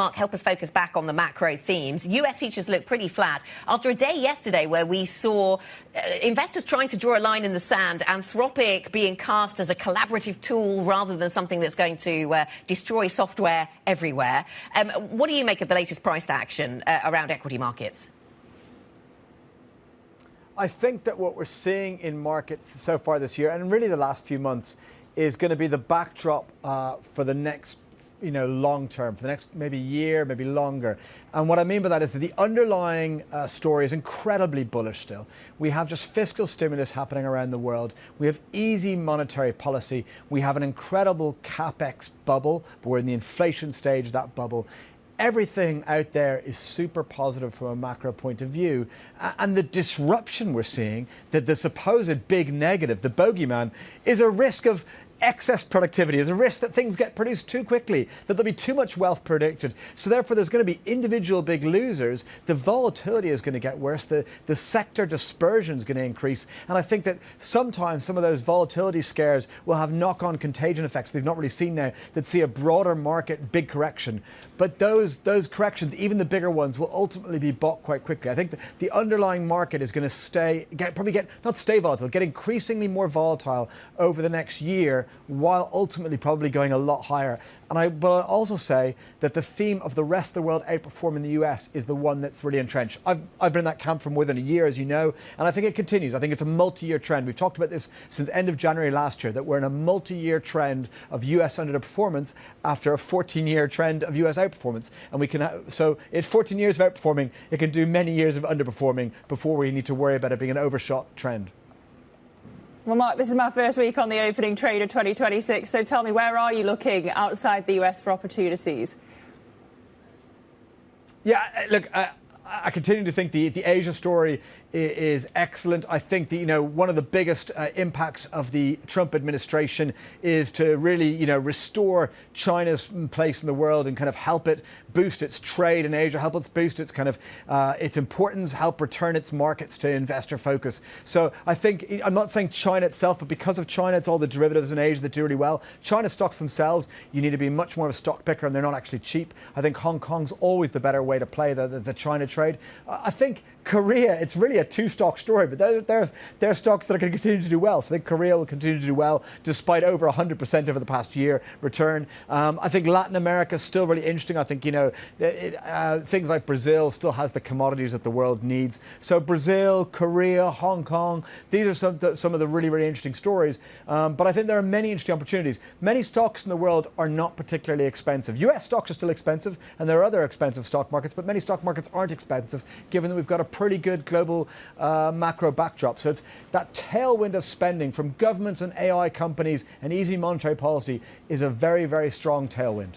Mark, help us focus back on the macro themes. US futures look pretty flat after a day yesterday where we saw investors trying to draw a line in the sand, Anthropic being cast as a collaborative tool rather than something that's going to destroy software everywhere. What do you make of the latest price action around equity markets? I think that what we're seeing in markets so far this year, and really the last few months, is going to be the backdrop for the next, long term, for the next maybe year, maybe longer. And what I mean by that is that the underlying story is incredibly bullish still. We have just fiscal stimulus happening around the world. We have easy monetary policy. We have an incredible capex bubble, but we're in the inflation stage of that bubble. Everything out there is super positive from a macro point of view. And the disruption we're seeing, that the supposed big negative, the bogeyman, is a risk of excess productivity, is a risk that things get produced too quickly, that there'll be too much wealth predicted. So therefore, there's going to be individual big losers. The volatility is going to get worse. The sector dispersion is going to increase. And I think that sometimes some of those volatility scares will have knock-on contagion effects they've not really seen now, that see a broader market big correction. But those corrections, even the bigger ones, will ultimately be bought quite quickly. I think the underlying market is going to not stay volatile, get increasingly more volatile over the next year, while ultimately probably going a lot higher. But I'll also say that the theme of the rest of the world outperforming the US is the one that's really entrenched. I've been in that camp for more than a year, as you know, and I think it continues. I think it's a multi-year trend. We've talked about this since end of January last year, that we're in a multi-year trend of US underperformance after a 14-year trend of US outperformance. And so it's 14 years of outperforming. It can do many years of underperforming before we need to worry about it being an overshot trend. Well, Mark, this is my first week on the opening trade of 2026. So tell me, where are you looking outside the US for opportunities? Yeah, look, I continue to think the Asia story is excellent. I think that, one of the biggest impacts of the Trump administration is to really, restore China's place in the world and kind of help it boost its trade in Asia, help it boost its kind of its importance, help return its markets to investor focus. So I think, I'm not saying China itself, but because of China, it's all the derivatives in Asia that do really well. China stocks themselves, you need to be much more of a stock picker, and they're not actually cheap. I think Hong Kong's always the better way to play the China trade. I think Korea, it's really a two-stock story, but there are stocks that are going to continue to do well. So I think Korea will continue to do well despite over 100% over the past year return. I think Latin America is still really interesting. I think, things like Brazil still has the commodities that the world needs. So Brazil, Korea, Hong Kong, these are some of the really, really interesting stories. But I think there are many interesting opportunities. Many stocks in the world are not particularly expensive. US stocks are still expensive, and there are other expensive stock markets, but many stock markets aren't expensive, given that we've got a pretty good global macro backdrop. So it's that tailwind of spending from governments and AI companies and easy monetary policy is a very, very strong tailwind.